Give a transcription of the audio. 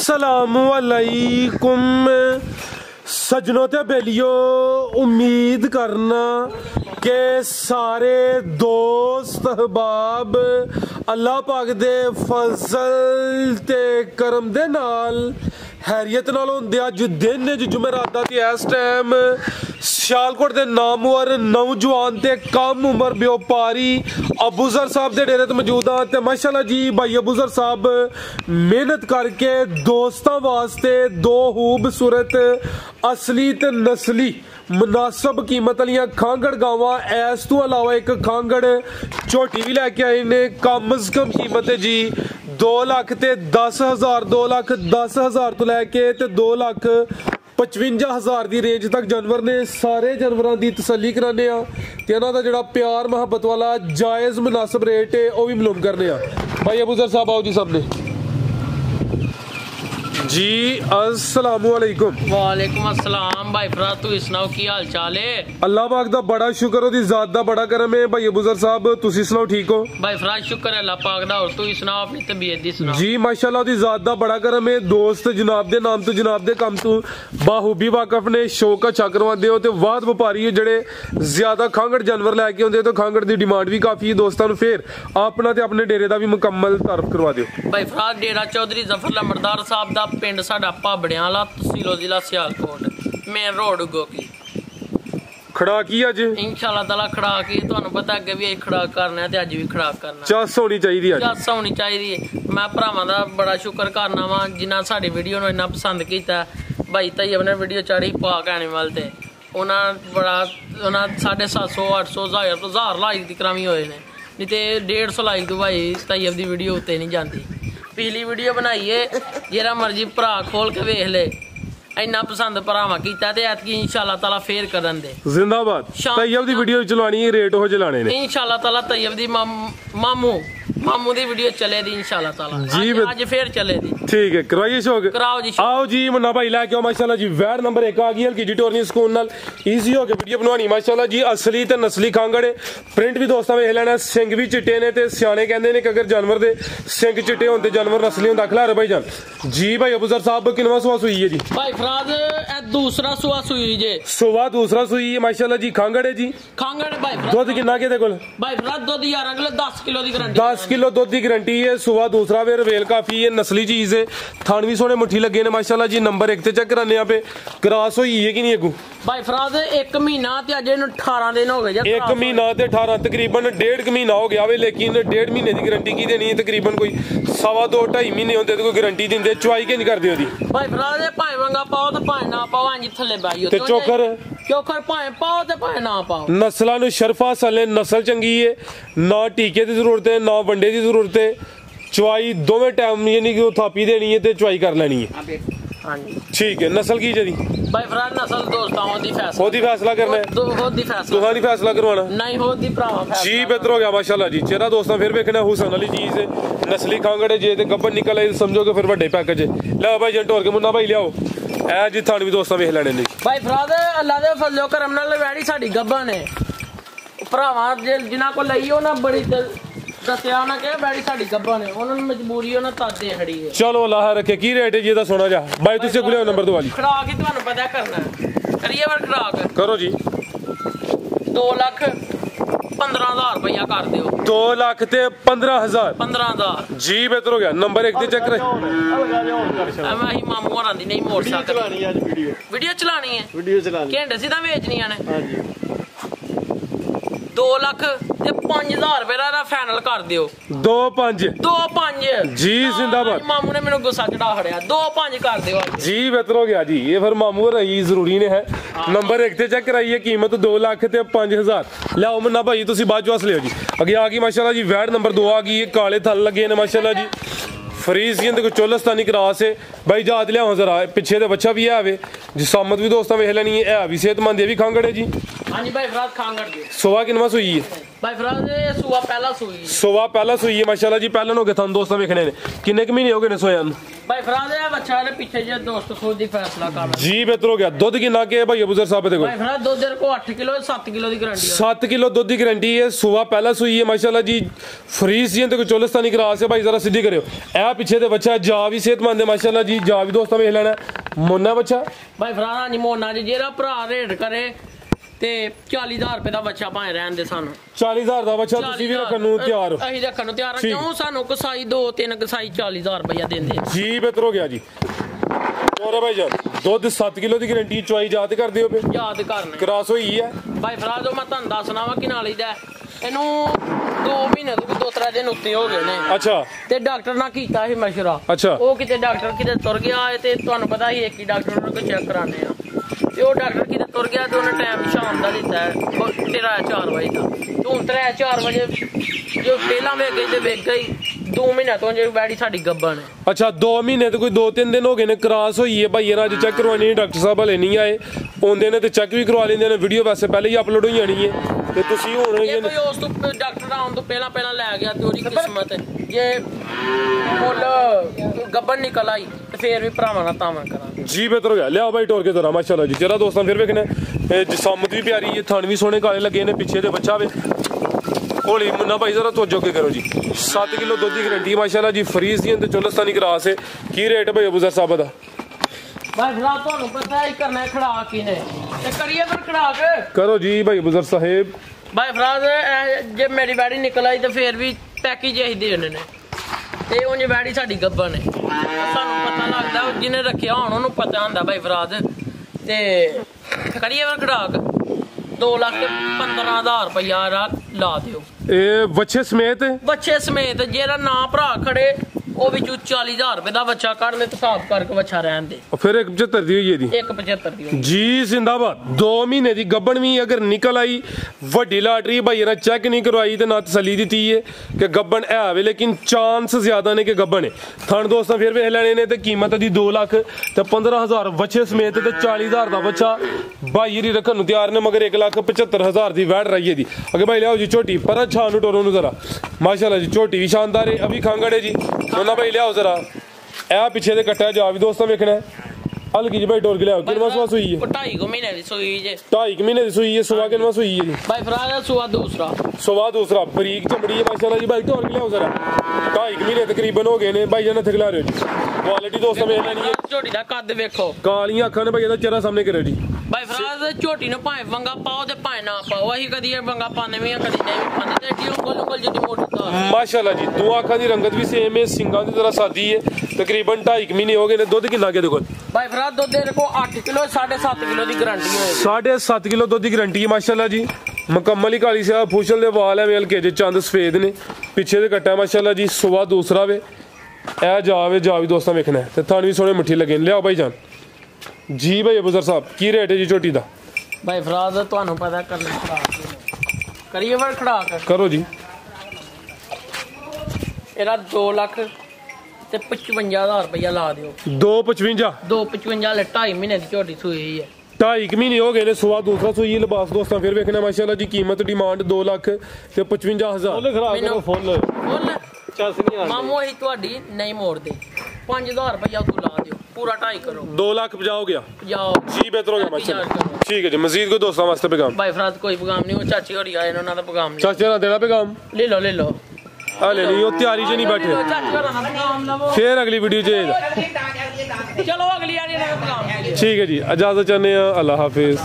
अस्सलामुअलैकुम सजनों ते बेलियो, उम्मीद करना के सारे दोस्त अहबाब अल्लाह पाक दे फजल ते करम दे नाल हैरियत नाल होंदे। अज दिन जुमेरात दा ते इस टाइम सियालकोट दे नामवर नौजवान ते कम उम्र व्यापारी अबूजर साहब दे डेरे ते मौजूद हाँ। ते माशाल्लाह जी भाई अबूजर साहब मेहनत करके दोस्तां वास्ते दो खूबसूरत असली ते नस्ली मुनासब कीमत वाली खांगड़ गावां, इस तो अलावा एक खांगड़ झोटी भी लैके आए ने। कम अज कम कीमत है जी 2,10,000 2,10,000 तो लैके 2,55,000 की रेंज तक जानवर ने। सारे जानवरों की तसल्ली कराने ते इन्हां दा जिहड़ा प्यार मुहब्बत वाला जायज़ मुनासब रेट है वह भी मालूम करने। भाई अबूजर साहब आओ जी सामने जी। अस्सलामुअलैकुम। वालेकुम अस्सलाम भाई फराज, तू सुनाओ की हाल चाल है? अल्लाह पाक दा बड़ा शुक्र, ओदी ज़ात दा बड़ा करम है। भाई अबूजर साहब तुसी सुनाओ ठीक हो? भाई फराज शुक्र है अल्लाह पाक दा, और तू सुनाओ अपनी तबीयत दी सुनाओ। जी माशाल्लाह ओदी ज़ात दा बड़ा करम है। दोस्त जनाब दे नाम तो जनाब दे कम तो बाहूबी वाकफ ने, शौक अच्छा करवाते हो। तो वाद व्यापारी है जेड़े ज्यादा खांगड़ जानवर लैके आते तो खांगड़ की डिमांड भी काफी है दोस्तों। फिर अपना ते अपने डेरे का भी मुकम्मल तारफ करवा दो। भाई फराज डेरा चौधरी जफर लंबरदार साहब दा पिंड साडा भाबड़ियां वाला, तहसील जिला सियालकोट, मेन रोड गोकी। खड़ा की अज इंशाल्लाह ताला खड़ा की तुहानू पता अगे भी खड़ा करना है ते अज भी खड़ा करना। चस होनी चाहिए, चस होनी चाहिए। मैं भरावां दा बड़ा शुक्र करना वा जिन्हां साडी वीडियो नूं इन्ना पसंद कीता। भाई तैयब ने वीडियो चाढ़ी पाक एनिमल ते उन्हां बड़ा 750 800 1000 लाइक दी करामी होए ने, नहीं ते 150 लाइक तो भाई तैयब दी वीडियो उत्ते नहीं जाती। पिछली वीडियो बनाइए जेरा मर्जी भरा खोल के वेख ले, इन्ना पसंद भरावां कीता ते ऐतकी इंशाल्लाह ताला फेर करन दे। जिंदाबाद। तैयब दी वीडियो चलानी है, रेट हो चलाने ने इंशाल्लाह ताला। तैयब दी मामू दी वीडियो चले दी इंशाल्लाह ताला जी। आज फिर चले दी। ठीक है करवाइए शौक, कराओ जी। आओ जी मुन्ना भाई लैके आओ। माशाल्लाह जी वैड नंबर 1 आ गई हल्की जी टोरनी सुकून नाल ईजी हो के वीडियो बनवानी। माशाल्लाह जी असली ते नस्ली खांगड़ है। प्रिंट भी दोस्तों वेख लेना, सिंग भी चिट्टे ने ते सियाने कहंदे ने कि अगर जानवर दे सिंग चिट्टे होंदे जानवर नस्ली होंदा। खिलारे भाई जान जी। भाई अबूजर साहब किनवा सुआ सुई है जी? भाई फराज दूसरा सुआ सुई जे। सुआ दूसरा सुई है माशाल्लाह जी। खांगड़ है जी, खांगड़ भाई। दुध कितना के दे कोल? भाई फराज दुध 11 किलो 10 किलो दी गारंटी, 10 किलो दुध की गारंटी है। सुबह दूसरा वे रवेल काफी है, नस्ली चीज है। थान भी सोने मुट्ठी लगे ने माशाल्लाह जी। नंबर 1 ते चेक कराने पे क्रॉस हुई है कि नहीं अगू? भाई फराज 1 महीना ते अजे 18 दिन हो गए। 1 महीना ते 18 तकरीबन 1.5 महीना हो गया वे, लेकिन 1.5 महीने की गारंटी की देनी है। तकरीबन कोई 2.5 महीने होंदे तो कोई गारंटी दिंदे। चुवाई के नहीं करदे ओदी? भाई फराज भाई वंगा पाओ ते भाई ना पाओ, इंज थल्ले बाइयो ते चोकर भाई पाओ ते भाई ना पाओ। नस्लां नु शरफा सले नस्ल चंगी है, ना टीके की जरूरत है ना वंडे की जरूरत है। चुवाई दोवें टाइम यानी कि थापी देनी है ते चुवाई कर लेनी है। ठीक है। नस्ल की जरी भाई फराज नस्ल दोस्तां होदी फैसला, होदी फैसला करना है, होदी फैसला तुहां दी फैसला करवाना नहीं होदी भरावा फैसला जी। बेहतर हो गया माशाल्लाह जी। चेहरा दोस्तों फिर वेखना हुसन वाली चीज है। नस्ली खांगड़ है जे ते गब्बन निकल आई समझो कि फिर बड़े पैकेज है। लो भाई जन टोर के मुन्ना भाई लियाओ ए जी। थान भी दोस्तों वेख लेने ने भाई फराज अल्लाह दे फजलो करम नाल वैड़ी साडी गब्बन है। भरावा जिन्हां को लईओ ना बड़ी दसिया ना कि बैड़ी साडी गब्बन है, उन्होंने मजबूरी है ना तादे खड़ी है। चलो अल्लाह रखे। की रेट है जी दा सोना जा? भाई तुसी गुले नंबर दो वाली खड़ा के ਤੁਹਾਨੂੰ पता करना है। करिए वर खड़ा करो जी। 2,15,000 रुपया कर दियो। 2,15,000 15,000 जी। बेहतर हो गया। नंबर 1 ते चेक कर। मैं ही मामू होरां दी नहीं मोड़ सकदा। वीडियो चलानी है, वीडियो चलानी घंटे सीधा बेचनियां ने। हां जी। 2,05,000 रुपए का फाइनल कर दियो। 2,5 जी। जिंदाबाद। मामू ने मेनू गुस्सा चढ़ा खड़िया। 2,5 कर दियो जी। बेहतर हो गया जी। ये फिर मामू रही जरूरी ने है। नंबर 1 ते चेक कराइए। कीमत 2,05,000। लियाओ मुन्ना भाई तुसी बाद चो हस लियो जी। अगे आ गई माशाल्लाह जी वैड नंबर 2 आ गई। काले थल लगे ने माशाल्लाह जी। फरीजियन देखो चोलस्तानी क्रॉस है भाई। जात लियाओ जरा, पिछे तो बच्चा भी है वे जिसामत भी दोस्तों वेख लेनी है भी सेहतमंद है भी खांगड़ है जी। हाँ जी भाई फराज खांगड़ दे सुबह किनवा सुई है भाई फराज सुबह पहला सुई सुबह पहला सुई है माशाल्लाह जी। पहले हो गए थानू दोस्तों वेखने ने किन्ने क महीने हो गए ने सोया भाई फराज है बच्चा ने पीछे जे दोस्त खुद ही फैसला कर जी बेहतर हो गया। दुध किन्ना के भाई अबूजर साहब देखो भाई फराज दूध को 8 किलो 7 किलो की गारंटी है 7 किलो दूध की गारंटी है। सुबह पहला सुई है माशाल्लाह जी। फ्रीज जी तो चोलिस्तानी क्रॉस है भाई जरा सीधी करियो। ए पीछे ते बच्चा जा भी सेहतमंद है माशाल्लाह जी। जा भी दोस्तों वेख लेना मोना बच्चा भाई फराज नहीं मोना जी जेरा भरा रेट करे ते 40,000 रुपए ਦਾ ਬੱਚਾ ਭਾਵੇਂ ਰਹਿਣ ਦੇ ਸਾਨੂੰ 40,000 ਦਾ ਬੱਚਾ ਤੁਸੀਂ ਵੀ ਰੱਖਣ ਨੂੰ ਤਿਆਰ ਹੋ ਅਸੀਂ ਰੱਖਣ ਨੂੰ ਤਿਆਰ ਹਾਂ ਕਿਉਂ ਸਾਨੂੰ ਕਸਾਈ 2-3 ਕਸਾਈ 40,000 ਰੁਪਇਆ ਦਿੰਦੇ ਜੀ ਬਿਹਤਰ ਹੋ ਗਿਆ ਜੀ। ਹੋਰ ਭਾਈ ਜਾਨ ਦੁੱਧ 7 ਕਿਲੋ ਦੀ ਗਾਰੰਟੀ ਚੁਆਈ ਯਾਦ ਕਰਦੇ ਹੋ ਯਾਦ ਕਰਨਾ ਕ੍ਰਾਸ ਹੋਈ ਹੈ ਭਾਈ ਫਰਾਜ਼ ਮੈਂ ਤੁਹਾਨੂੰ ਦੱਸਣਾ ਵਾ ਕਿ ਨਾਲ ਇਹਦਾ ਇਹਨੂੰ 2 ਮਹੀਨੇ ਤੋਂ 2-3 ਦਿਨ ਉੱਤੇ ਹੋ ਗਏ ਨੇ ਅੱਛਾ ਤੇ ਡਾਕਟਰ ਨਾਲ ਕੀਤਾ ਸੀ ਮਸ਼ਵਰਾ ਅੱਛਾ ਉਹ ਕਿਤੇ ਡਾਕਟਰ ਕਿਤੇ ਤੁਰ ਗਿਆ ਤੇ ਤੁਹਾਨੂੰ ਪਤਾ ਹੀ ਇੱਕ ਹੀ ਡਾਕਟਰ ਨੂੰ ਚੈੱਕ ਕਰਾਣੇ ਆ ਤੇ ਉਹ ਡਾਕਟਰ ਕਿਤੇ ਤੁਰ ਗਿਆ ਤੇ ਉਹਨੇ ਟਾਈਮ ਸ਼ਾਮ ਦਾ ਦਿੱਤਾ ਤੇਰਾ 4 ਵਜੇ ਦਾ ਤੂੰ 3-4 ਵਜੇ ਜੋ ਪਹਿਲਾਂ ਵੇਖ ਗਈ ਤੇ ਵੇਖ ਗਈ 2 ਮਹੀਨੇ ਤੋਂ ਜੇ ਬੈੜੀ ਸਾਡੀ ਗੱਬਣ ਹੈ ਅੱਛਾ 2 ਮਹੀਨੇ ਤੇ ਕੋਈ 2-3 ਦਿਨ ਹੋ ਗਏ ਨੇ ਕ੍ਰਾਸ ਹੋਈ ਹੈ ਭਾਈ ਅੱਜ ਚੈੱਕ ਕਰਵਾਣੀ ਡਾਕਟਰ ਸਾਹਿਬ ਹਲੇ ਨਹੀਂ ਆਏ ਆਉਂਦੇ ਨੇ ਤੇ ਚੈੱਕ ਵੀ ਕਰਵਾ ਲੈਂਦੇ ਨੇ ਵੀਡੀਓ ਵੈਸੇ ਪਹਿਲੇ ਹੀ ਅਪਲੋਡ ਹੋ ਜਾਣੀ ਹੈ ਤੇ ਤੁਸੀਂ ਹੁਣ ਇਹ ਕੋਈ ਉਸ ਤੋਂ ਡਾਕਟਰ ਆਉਣ ਤੋਂ ਪਹਿਲਾਂ ਲੈ ਗਿਆ ਤੇ ਉਹਦੀ ਕਿਸਮਤ ਜੇ ਮੁੱਲ ਗੱਬਣ ਨਿਕਲ ਆਈ ਤੇ ਫੇਰ ਵੀ ਭਰਾਵਾਂ ਨਾਲ ਤਾਵਾਂ ਕਰਾਂਗੇ ਜੀ ਬਿਹਤਰ ਹੋ ਗਿਆ। ਲਿਆ ਭਾਈ ਟੋਰ ਕੇ ਜ਼ਰਾ ਮਾਸ਼ਾਅੱਲਾ ਜੀ। ਜਰਾ ਦੋਸਤਾਂ ਫਿਰ ਵੇਖਣੇ ਜਸਮਤ ਵੀ ਪਿਆਰੀ ਹੈ ਥਣ ਵੀ ਸੋਹਣੇ ਕਾਲੇ ਲੱਗੇ ਨੇ ਪਿੱਛੇ ਦੇ ਬੱਚਾ ਵੇ ਹੌਲੀ ਮੁੰਨਾ ਭਾਈ ਜ਼ਰਾ ਤੋਜੋ ਕੇ ਕਰੋ ਜੀ। 7 ਕਿਲੋ ਦੁੱਧ ਦੀ ਗਾਰੰਟੀ ਮਾਸ਼ਾਅੱਲਾ ਜੀ। ਫਰੀਜ਼ ਦੀ ਤੇ ਚੋਲਿਸਤਾਨੀ ਕ੍ਰਾਸ ਹੈ। ਕੀ ਰੇਟ ਭਾਈ ਅਬੂਜ਼ਰ ਸਾਹਿਬ ਦਾ ਭਾਈ ਫਰਾਜ਼ ਤੁਹਾਨੂੰ ਪਤਾ ਹੀ ਕਰਨਾ ਖੜਾ ਕੀ ਨੇ ਤੇ ਕਰੀਏ ਫਿਰ ਖੜਾ ਕੇ ਕਰੋ ਜੀ ਭਾਈ ਅਬੂਜ਼ਰ ਸਾਹਿਬ। ਭਾਈ ਫਰਾਜ਼ ਜੇ ਮੇਰੀ ਬੈੜੀ ਨਿਕਲ ਆਈ ਤੇ ਫੇਰ ਵੀ ਪੈਕੇਜ ਇਹੀ ਦੇਣੇ ਨੇ ਤੇ ਉਂਝ ਬੈੜੀ ਸਾਡੀ ਗੱਬਣ ਹੈ ਸਾਨੂੰ ਪਤਾ ਲੱਗਦਾ ਜਿਹਨੇ ਰੱਖਿਆ ਹੁਣ ਉਹਨੂੰ ਪਤਾ ਹੁੰਦਾ ਭਾਈ ਫਰਾਜ਼ ਤੇ ਕਰੀਏ ਫਿਰ ਖੜਾ ਕੇ 2,15,000 ਰੁਪਇਆ ਲਾ ਦਿਓ ਇਹ ਬੱਚੇ ਸਮੇਤ ਜਿਹੜਾ ਨਾ ਭਰਾ ਖੜੇ ਉਹ ਵਿੱਚੋਂ 40,000 ਰੁਪਏ ਦਾ ਬੱਚਾ ਕੱਢ ਲੈ ਤੇ ਹਿਸਾਬ ਕਰਕੇ ਬੱਚਾ ਰਹਿਣ ਦੇ ਫਿਰ 175 ਦੀ ਹੋਈ ਇਹਦੀ 175 ਦੀ ਜੀ ਜ਼ਿੰਦਾਬਾਦ। 2 ਮਹੀਨੇ ਦੀ ਗੱਬਣ ਵੀ ਅਗਰ ਨਿਕਲ ਆਈ ਵੱਡੀ ਲਾਟਰੀ ਭਾਈ ਨੇ ਚੈੱਕ ਨਹੀਂ ਕਰਵਾਈ ਤੇ ਨਾ ਤਸੱਲੀ ਦਿੱਤੀ ਹੈ ਕਿ ਗੱਬਣ ਹੈ ਵੇ ਲੇਕਿਨ ਚਾਂਸ ਜ਼ਿਆਦਾ ਨੇ ਕਿ ਗੱਬਣ ਹੈ। ਥਣ ਦੋਸਤਾਂ ਫਿਰ ਵੇਖ ਲੈਣੇ ਨੇ ਤੇ ਕੀਮਤ ਦੀ 2 ਲੱਖ ਤੇ 15,000 ਬੱਚੇ ਸਮੇਤ ਤੇ 40,000 ਦਾ ਬੱਚਾ ਭਾਈ ਦੀ ਰੱਖਣ ਨੂੰ ਤਿਆਰ ਨੇ ਮਗਰ 1,75,000 ਦੀ ਵੈਟ ਰਹੀ ਹੈ ਜੀ। ਅਗੇ ਭਾਈ ਲਿਆਓ ਜੀ ਝੋਟੀ ਪਰ ਅੱਛਾ ਨੂੰ ਟੋਰੋ ਨੂੰ ਜ਼ਰਾ ਮਾਸ਼ਾਅੱਲਾ ਜੀ। ਝੋਟੀ ਵੀ ਸ਼ਾਨਦਾਰ ਹੈ ਅਭੀ ਖਾਂਗੜੇ ਜੀ ਨਾ ਭਾਈ ਲਿਆਓ ਜ਼ਰਾ ਇਹ ਪਿੱਛੇ ਦੇ ਕੱਟਿਆ ਜਾ ਵੀ ਦੋਸਤਾਂ ਵੇਖਣਾ ਹਲਕੀ ਜੀ ਭਾਈ ਟੋਰ ਕੇ ਲਿਆਓ। ਕਿੰਨਾ ਸੁਆ ਸੂਈ ਹੈ 2.5 ਮਹੀਨੇ ਦੀ ਸੂਈ ਜੇ 2.5 ਮਹੀਨੇ ਦੀ ਸੂਈ ਹੈ। ਸੁਆ ਕਿੰਨਾ ਸੂਈ ਹੈ ਜੀ ਭਾਈ ਫਰਾਜ਼ ਸੁਆ ਦੂਸਰਾ ਬਰੀਕ ਚਮੜੀ ਹੈ ਮਾਸ਼ਾਅੱਲਾ ਜੀ। ਭਾਈ ਟੋਰ ਕੇ ਲਿਆਓ ਜ਼ਰਾ 2.5 ਮਹੀਨੇ ਤਕਰੀਬਨ ਹੋ ਗਏ ਨੇ ਭਾਈ ਜਨ ਥਗਲਾ ਰਹੇ ਜੀ। ਕੁਆਲਿਟੀ ਦੋਸਤਾਂ ਵੇਖ ਲੈਣੀ ਹੈ ਝੋਟੀ ਦਾ ਕੱਦ ਵੇਖੋ ਕਾਲੀਆਂ ਅੱਖਾਂ ਨੇ ਭਾਈ ਇਹਦਾ ਚਿਹਰਾ ਸਾਹਮਣੇ ਕਰਿਓ ਜੀ। ਭਾਈ ਫਰਾਜ਼ ਝੋਟੀ ਨੂੰ ਭਾਵੇਂ ਵੰਗਾ ਪਾਓ ਤੇ ਭਾਵੇਂ ਨਾ ਪਾਓ ਅਸੀਂ ਕਦੀ ਇਹ ਵੰਗਾ ਪਾਉਂਦੇ ਵੀ ਕਦੀ ਨਹੀਂ ਪਾਉਂਦੇ ਤੇ ਏਡੀ ਉਂਗਲ ਜਿੱਡੀ ਮੋਟੀ ਮਾਸ਼ਾਅੱਲਾ ਜੀ। ਦੋ ਅੱਖਾਂ ਦੀ ਰੰਗਤ ਵੀ ਸੇਮ ਹੈ ਸਿੰਗਾਂ ਦੀ ਜ਼ਰਾ ਸਾਦੀ ਹੈ। ਤਕਰੀਬਨ 2.5 ਮਹੀਨੇ ਹੋ ਗਏ ਨੇ। ਦੁੱਧ ਕਿੰਨਾ ਕੇ ਦੇਖੋ ਭਾਈ ਫਰਾਜ਼ ਦੁੱਧ ਦੇ ਦੇਖੋ 8 ਕਿਲੋ 7.5 ਕਿਲੋ ਦੀ ਗਾਰੰਟੀ ਹੈ 7.5 ਕਿਲੋ ਦੁੱਧ ਦੀ ਗਾਰੰਟੀ ਹੈ ਮਾਸ਼ਾਅੱਲਾ ਜੀ। ਮੁਕੰਮਲ ਹੀ ਕਾਲੀ ਸਿਆ ਫੂਸ਼ਲ ਦੇ ਵਾਲ ਹੈ ਵੇਲ ਕੇ ਜੇ ਚੰਦ ਸਫੇਦ ਨੇ ਪਿੱਛੇ ਦੇ ਕੱਟਾ ਮਾਸ਼ਾਅੱਲਾ ਜੀ। ਸੁਬਾ ਦੂਸਰਾ ਵੇ ਇਹ ਜਾ ਵੀ ਦੋਸਤਾਂ ਵੇਖਣਾ ਤੇ ਥਣ ਵੀ ਸੋਹਣੇ ਮਿੱਠੀ ਲੱਗੇ ਲਿਆਓ ਭਾਈ ਜਾਨ ਜੀ। ਭਾਈ ਅਬੂਜ਼ਰ ਸਾਹਿਬ ਕੀ ਰੇਟ ਹੈ ਜੀ ਝੋਟੀ ਦਾ ਭਾਈ ਫਰਾਜ਼ ਤੁਹਾਨੂੰ ਪਤਾ ਕਰਨਾ ਖੜਾ ਕਰੀਏ ਫਿਰ ਖੜਾ ਕਰੋ ਜੀ। ਇਹਦਾ 2 ਲੱਖ ਤੇ 55,000 ਰੁਪਇਆ ਲਾ ਦਿਓ 2.55 2.55 ਮਹੀਨੇ ਦੀ ਝੋਟੀ ਸੂਈ ਹੈ 2.5 ਮਹੀਨੇ ਹੋ ਗਏ ਨੇ। ਸੁਆ ਦੂਸਰਾ ਸੂਈ ਲਿਬਾਸ ਦੋਸਤਾਂ ਫਿਰ ਵੇਖਣਾ ਮਾਸ਼ਾਅੱਲਾ ਜੀ। ਕੀਮਤ ਡਿਮਾਂਡ 2 ਲੱਖ ਤੇ 55,000 ਫੁੱਲ ਮਾਮੂ ਅਸੀਂ ਤੁਹਾਡੀ ਨਹੀਂ ਮੋੜਦੇ 5,000 ਰੁਪਇਆ ਤੂੰ ਲਾ ਦਿਓ ਪੂਰਾ 2.5 ਕਰੋ 2 ਲੱਖ 50 ਹੋ ਗਿਆ ਜੀ ਬਿਹਤਰ ਹੋ ਗਿਆ ਮਾਸ਼ਾਅੱਲਾ। ਠੀਕ ਹੈ ਜੀ। ਮਜ਼ੀਦ ਕੋਈ ਦੋਸਤਾਂ ਵਾਸਤੇ ਪੈਗਾਮ ਭਾਈ ਫਰਾਜ਼ ਕੋਈ ਪੈਗਾਮ ਨਹੀਂ ਉਹ ਚਾਚੀ ਹੋਰੀ ਆਏ ਨੇ ਉਹਨਾਂ ਦਾ ਪੈਗਾਮ ਨਹੀਂ ਚਾਚੇ ਨਾਲ ਦੇਣਾ ਪੈਗਾਮ ਲੈ ਲਓ ਹਲੇ ਨਹੀਂ ਉਹ ਤਿਆਰੀ 'ਚ ਨਹੀਂ ਬੈਠੇ ਫਿਰ ਅਗਲੀ ਵੀਡੀਓ 'ਚ ਚਲੋ ਅਗਲੀ ਵਾਰੀ ਪੈਗਾਮ ਠੀਕ ਹੈ ਜੀ। ਇਜਾਜ਼ਤ ਚਾਹੁੰਦੇ ਹਾਂ। ਅੱਲਾ ਹਾਫਿਜ਼।